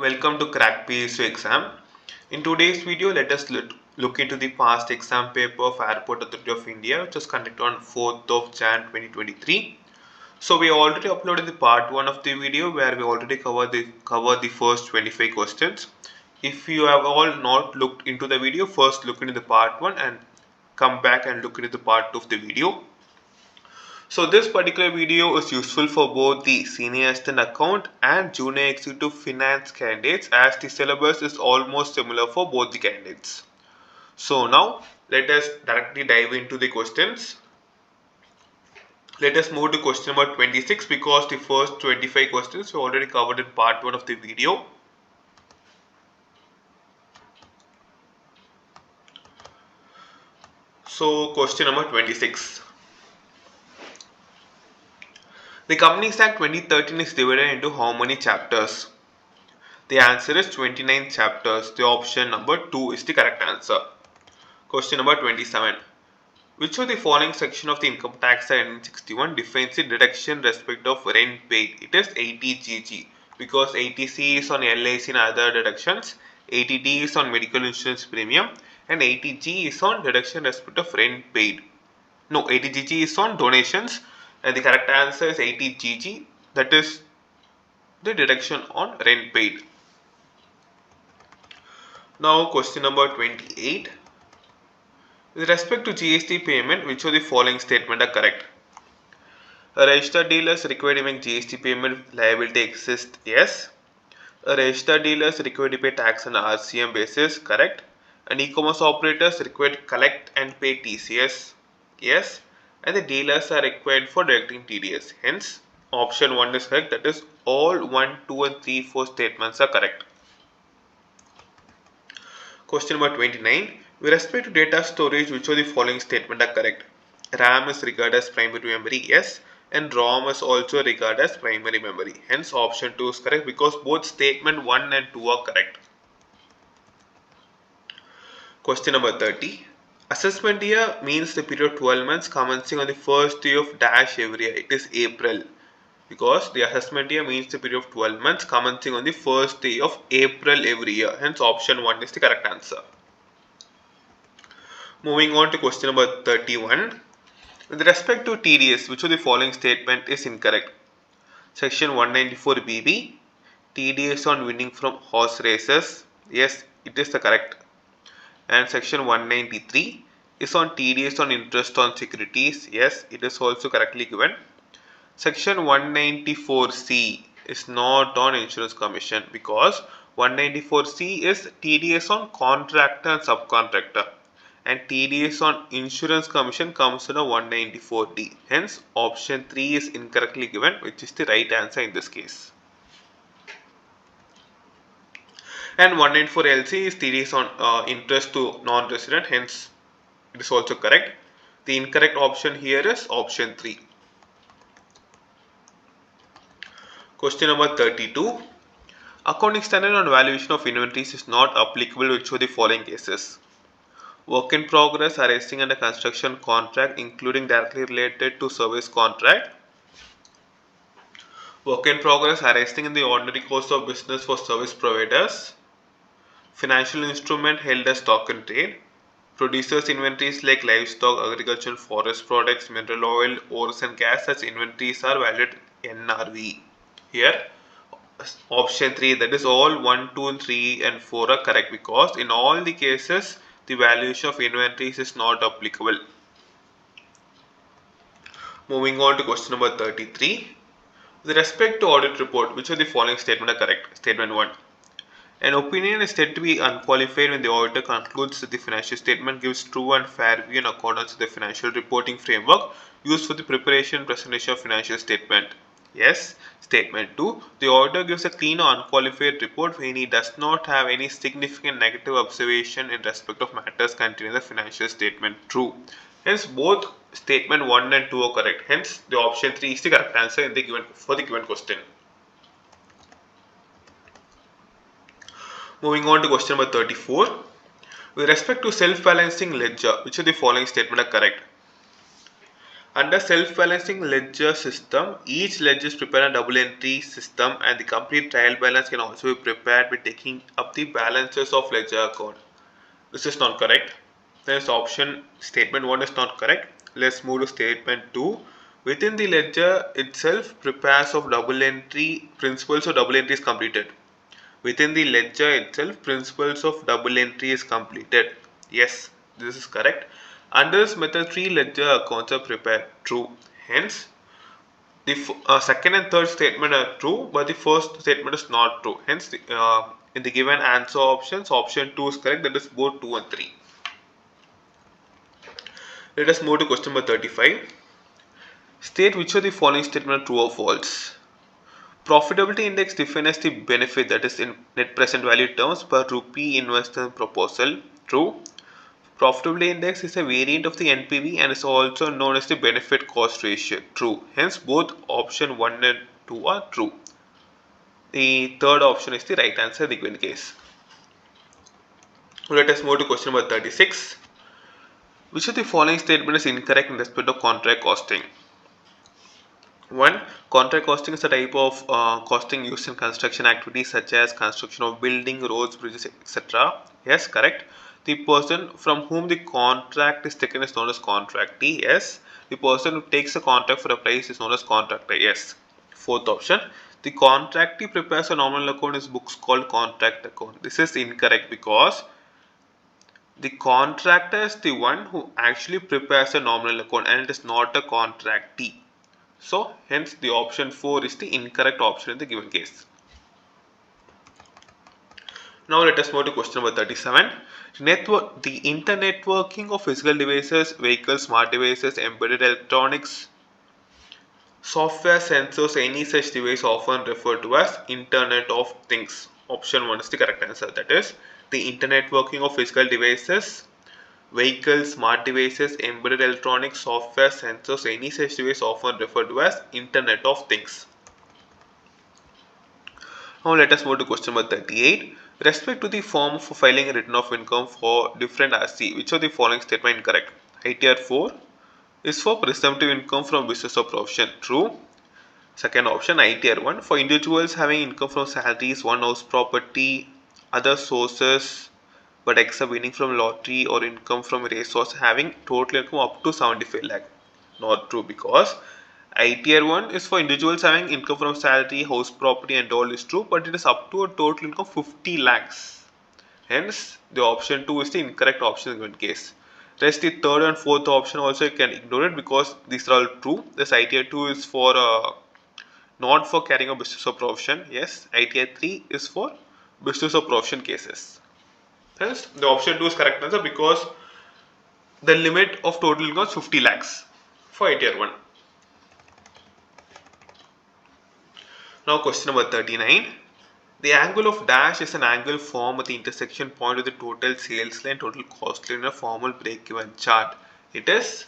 Welcome to Crack PSU exam. In today's video, let us look into the past exam paper of Airport Authority of India, which was conducted on 4th of Jan 2023. So we already uploaded the part 1 of the video where we already covered the first 25 questions. If you have all not looked into the video, first look into the part 1 and come back and look into the part 2 of the video. So this particular video is useful for both the senior assistant account and junior executive finance candidates, as the syllabus is almost similar for both the candidates. So now let us directly dive into the questions. Let us move to question number 26 because the first 25 questions we already covered in part 1 of the video. So question number 26. The Companies Act 2013 is divided into how many chapters? The answer is 29 chapters. The option number 2 is the correct answer. Question number 27. Which of the following section of the Income Tax Act 1961 defines the deduction respect of rent paid? It is 80GG because 80C is on LIC and other deductions, 80D is on medical insurance premium, and 80G is on deduction respect of rent paid. No, 80GG is on donations, and the correct answer is 80GG, that is the deduction on rent paid. Now question number 28. With respect to GST payment, which of the following statement are correct? A registered dealer is required to make GST payment liability exists? Yes. A registered dealer is required to pay tax on RCM basis? Correct. An e-commerce operator is required to collect and pay TCS? Yes. And the dealers are required for deducting TDS. Hence, option 1 is correct. That is, all 1, 2 and 3, 4 statements are correct. Question number 29. With respect to data storage, which of the following statements are correct? RAM is regarded as primary memory, yes, and ROM is also regarded as primary memory. Hence, option 2 is correct because both statement 1 and 2 are correct. Question number 30. Assessment year means the period of 12 months commencing on the first day of dash every year. It is April because the assessment year means the period of 12 months commencing on the first day of April every year. Hence, option 1 is the correct answer. Moving on to question number 31. With respect to TDS, which of the following statement is incorrect? Section 194BB, TDS on winning from horse races. Yes, it is the correct. And section 193 is on TDS on interest on securities. Yes, it is also correctly given. Section 194C is not on insurance commission because 194C is TDS on contractor and subcontractor, and TDS on insurance commission comes under 194D. Hence, option 3 is incorrectly given, which is the right answer in this case. And 194LC is TDS on interest to non-resident. Hence, it is also correct. The incorrect option here is option 3. Question number 32. Accounting standard on valuation of inventories is not applicable which of the following cases? Work in progress arising under construction contract, including directly related to service contract. Work in progress arising in the ordinary course of business for service providers. Financial instrument held as stock in trade. Producers inventories like livestock, agricultural, forest products, mineral oil, ores and gas such inventories are valued NRV. Here, option 3, that is all 1, 2, 3 and 4 are correct because in all the cases the valuation of inventories is not applicable. Moving on to question number 33. With respect to audit report, which of the following statements are correct? Statement 1. An opinion is said to be unqualified when the auditor concludes that the financial statement gives true and fair view in accordance with the financial reporting framework used for the preparation and presentation of financial statement. Yes. Statement 2. The auditor gives a clean or unqualified report when he does not have any significant negative observation in respect of matters contained in the financial statement. True. Hence, both statement 1 and 2 are correct. Hence, the option 3 is the correct answer for the given question. Moving on to question number 34. With respect to self-balancing ledger, which of the following statements are correct? Under self-balancing ledger system, each ledger is prepared a double entry system and the complete trial balance can also be prepared by taking up the balances of ledger account. This is not correct. This option statement 1 is not correct. Let's move to statement 2. Within the ledger itself, prepares of double entry, principles of double entry is completed. Within the ledger itself, principles of double entry is completed. Yes, this is correct. Under this method, 3 ledger accounts are prepared. True. Hence, the second and third statement are true, but the first statement is not true. Hence, in the given answer options, option 2 is correct. That is both 2 and 3. Let us move to question number 35. State which of the following statement are true or false. Profitability index defines the benefit, that is in net present value terms, per rupee investment proposal. True. Profitability index is a variant of the NPV and is also known as the benefit cost ratio. True. Hence both option 1 and 2 are true. The third option is the right answer in the given case. Let us move to question number 36. Which of the following statement is incorrect in respect of contract costing? 1. Contract costing is a type of costing used in construction activities such as construction of building, roads, bridges, etc. Yes, correct. The person from whom the contract is taken is known as contractee. Yes. The person who takes a contract for a price is known as contractor. Yes. Fourth option. The contractee prepares a nominal account in his books called contract account. This is incorrect because the contractor is the one who actually prepares a nominal account and it is not a contractee. So hence the option 4 is the incorrect option in the given case. Now let us move to question number 37. The internetworking of physical devices, vehicles, smart devices, embedded electronics, software, sensors, any such device often referred to as Internet of Things. Option 1 is the correct answer. That is the internetworking of physical devices, vehicles, smart devices, embedded electronics, software, sensors, any such device often referred to as Internet of Things. Now let us move to question number 38. With respect to the form for filing a return of income for different RC, which of the following statement incorrect? ITR 4 is for presumptive income from business or profession. True. Second option, ITR 1 for individuals having income from salaries, one house property, other sources, but except winning from lottery or income from resource having total income up to 75 lakh. Not true because ITR 1 is for individuals having income from salary, house property and all is true, but it is up to a total income 50 lakhs. Hence, the option 2 is the incorrect option in given case. Rest the third and fourth option also you can ignore it because these are all true. This ITR 2 is for not for carrying a business or profession. Yes, ITR 3 is for business or profession cases. Hence, the option 2 is correct answer because the limit of total income is 50 lakhs for ITR 1. Now question number 39. The angle of dash is an angle formed at the intersection point of the total sales line, total cost line in a formal break-even chart. It is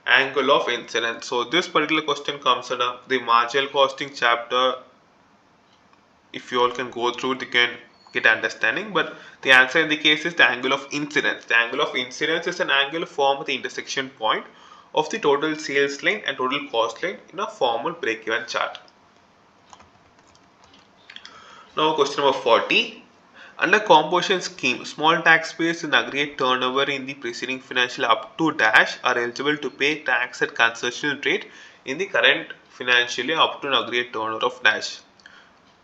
angle of incidence. So this particular question comes under the marginal costing chapter. If you all can go through it, you can get understanding. But the answer in the case is the angle of incidence. The angle of incidence is an angle formed at the intersection point of the total sales line and total cost line in a formal break-even chart. Now question number 40. Under composition scheme, small taxpayers in aggregate turnover in the preceding financial up to dash are eligible to pay tax at concessional rate in the current financial year up to an aggregate turnover of dash.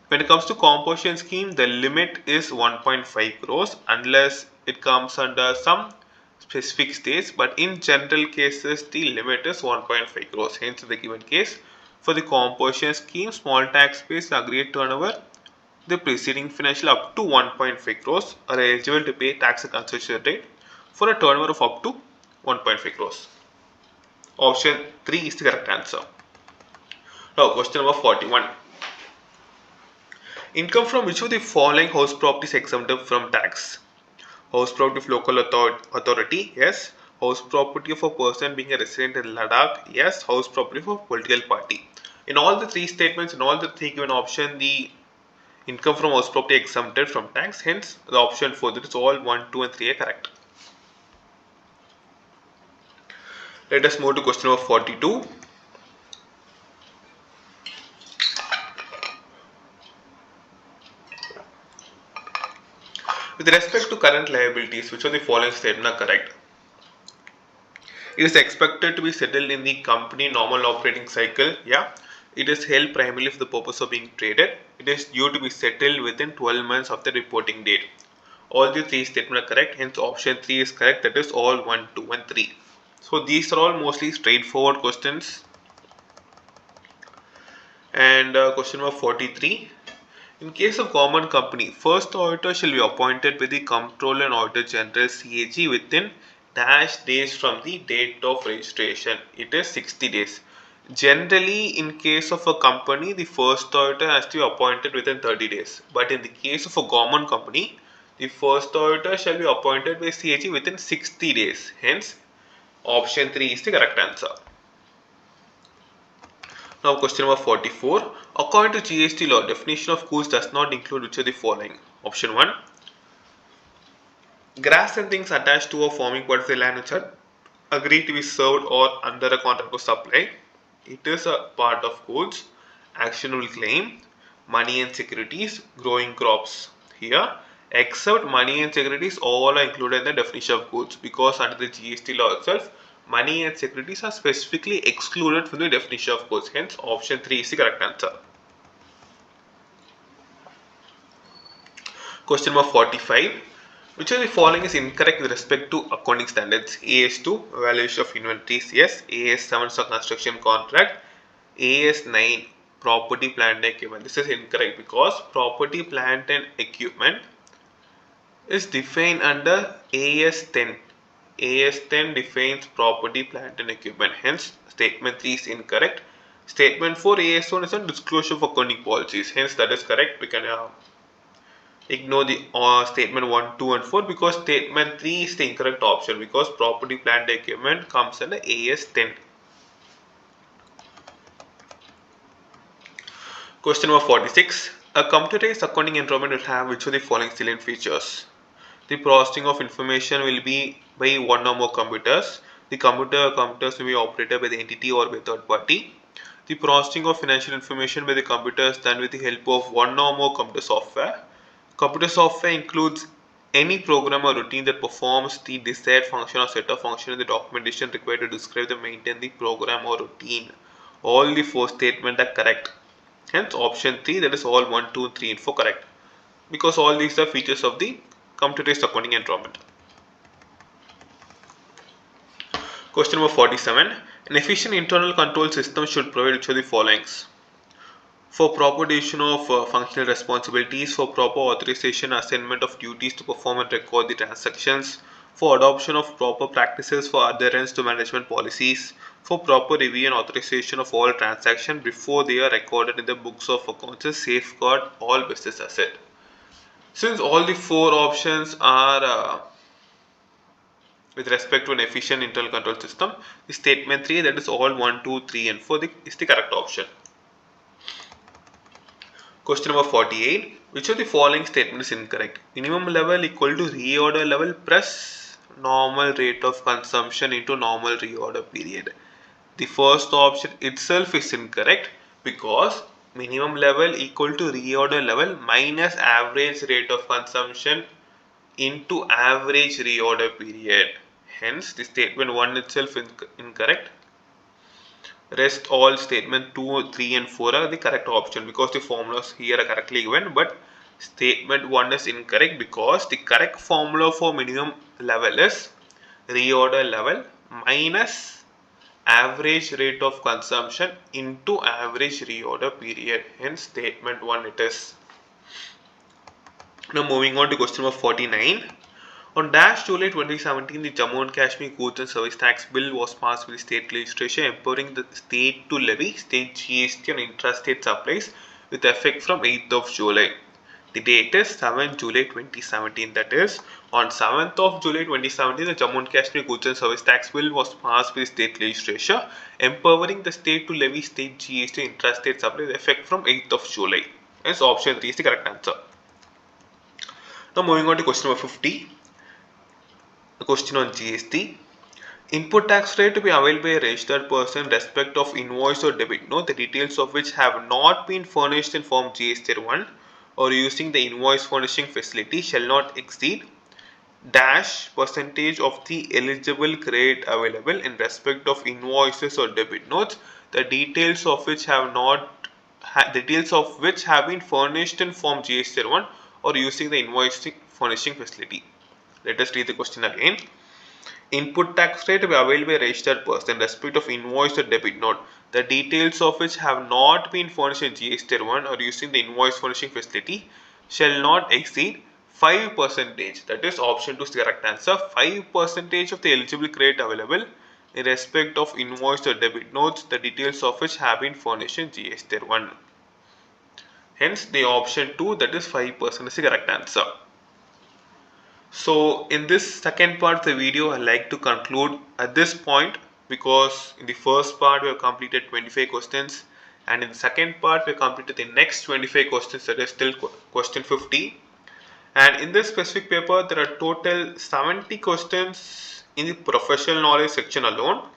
When it comes to composition scheme, the limit is 1.5 crores unless it comes under some specific states, but in general cases the limit is 1.5 crores. Hence in the given case, for the composition scheme, small taxpayers in aggregate turnover the preceding financial up to 1.5 crores are eligible to pay tax at concession rate for a turnover of up to 1.5 crores. Option 3 is the correct answer. Now question number 41. Income from which of the following house property is exempted from tax? House property of local authority, yes. House property of a person being a resident in Ladakh, yes. House property of a political party. In all the three statements, in all the three given option, the income from house property exempted from tax. Hence, the option 4, that is all 1, 2 and 3 are correct. Let us move to question number 42. With respect to current liabilities, which of the following statements are correct? It is expected to be settled in the company normal operating cycle. Yeah. It is held primarily for the purpose of being traded. It is due to be settled within 12 months of the reporting date. All the three statements are correct. Hence, option 3 is correct. That is all 1, 2, and 3. So these are all mostly straightforward questions. And question number 43. In case of government company, first auditor shall be appointed by the Comptroller and Auditor General CAG within dash days from the date of registration. It is 60 days. Generally, in case of a company, the first auditor has to be appointed within 30 days. But in the case of a government company, the first auditor shall be appointed by CAG within 60 days. Hence, option 3 is the correct answer. Now question number 44. According to GST law, definition of goods does not include which of the following? Option 1. Grass and things attached to or forming part of the land which are agreed to be served or under a contract of supply. It is a part of goods. Actionable claim. Money and securities. Growing crops. Here, except money and securities, all are included in the definition of goods because under the GST law itself, money and securities are specifically excluded from the definition of goods. Hence, option 3 is the correct answer. Question number 45. Which of the following is incorrect with respect to accounting standards? AS2, valuation of inventories, yes. AS7, construction contract. AS9, property, plant and equipment. This is incorrect because property, plant and equipment is defined under AS10. AS10 defines property, plant and equipment. Hence, statement 3 is incorrect. Statement 4, AS1 is a disclosure of accounting policies. Hence, that is correct. We can ignore the statement 1, 2 and 4 because statement 3 is the incorrect option because property, plant and equipment comes under AS10. Question number 46. A computerized accounting environment will have which of the following salient features? The processing of information will be by one or more computers. The computers will be operated by the entity or by third party. The processing of financial information by the computers done with the help of one or more computer software. Computer software includes any program or routine that performs the desired function or set of functions in the documentation required to describe and maintain the program or routine. All the 4 statements are correct. Hence, option 3, that is all 1, 2, 3 and 4 correct. Because all these are features of the computerized accounting environment. Question number 47. An efficient internal control system should provide which of the followings? For proper division of functional responsibilities, for proper authorization, assignment of duties to perform and record the transactions, for adoption of proper practices for adherence to management policies, for proper review and authorization of all transactions before they are recorded in the books of accounts to safeguard all business assets. Since all the 4 options are with respect to an efficient internal control system, the statement 3, that is all 1, 2, 3 and 4 is the correct option. Question number 48. Which of the following statement is incorrect? Minimum level equal to reorder level plus normal rate of consumption into normal reorder period. The first option itself is incorrect because minimum level equal to reorder level minus average rate of consumption into average reorder period. Hence, the statement 1 itself is incorrect. Rest all statement 2, 3 and 4 are the correct option because the formulas here are correctly given, but statement 1 is incorrect because the correct formula for minimum level is reorder level minus average rate of consumption into average reorder period. Hence, statement 1 it is. Now moving on to question number 49. On July 2017, the Jammu and Kashmir Goods and Service Tax Bill was passed with the state legislation empowering the state to levy state GST on intrastate supplies with effect from 8th of July. The date is 7th July 2017. That is, on 7th of July 2017, the Jammu and Kashmir Goods and Service Tax Bill was passed with state legislation empowering the state to levy state GST on intrastate supplies with effect from 8th of July. Hence, option 3 is the correct answer. Now moving on to question number 50. A question on GST. Input tax rate to be available by a registered person in respect of invoice or debit note, the details of which have not been furnished in Form GST1 or using the invoice furnishing facility shall not exceed dash percentage of the eligible credit available in respect of invoices or debit notes, the details of which have been furnished in Form GST1 or using the invoice furnishing facility. Let us read the question again. Input tax rate to be available by a registered person in respect of invoice or debit note, the details of which have not been furnished in GST1 or using the invoice furnishing facility, shall not exceed 5%. That is option 2 is the correct answer. 5% of the eligible credit available in respect of invoice or debit notes, the details of which have been furnished in GST1. Hence, the option 2, that is 5%, is the correct answer. So in this second part of the video, I like to conclude at this point, because in the first part we have completed 25 questions, and in the second part we have completed the next 25 questions, that is still question 50. And in this specific paper there are total 70 questions in the professional knowledge section alone.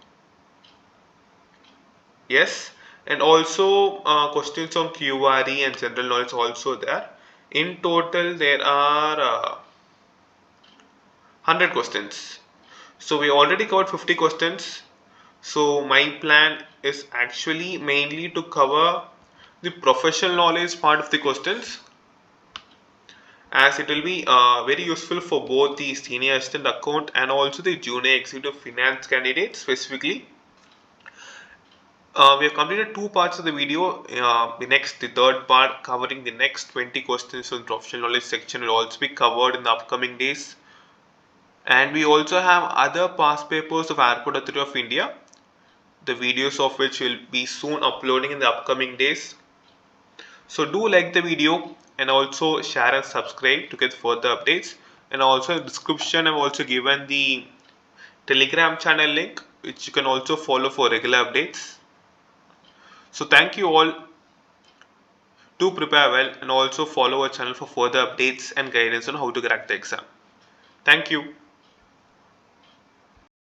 Yes, and also questions on QRE and general knowledge also there. In total there are 100 questions. So we already covered 50 questions. So my plan is actually mainly to cover the professional knowledge part of the questions, as it will be very useful for both the senior assistant account and also the junior executive finance candidates specifically. We have completed two parts of the video. The third part covering the next 20 questions on professional knowledge section will also be covered in the upcoming days. And we also have other past papers of Airport Authority of India, the videos of which will be soon uploading in the upcoming days. So do like the video and also share and subscribe to get further updates. And also in the description I've also given the Telegram channel link, which you can also follow for regular updates. So thank you all. Do prepare well and also follow our channel for further updates and guidance on how to crack the exam. Thank you.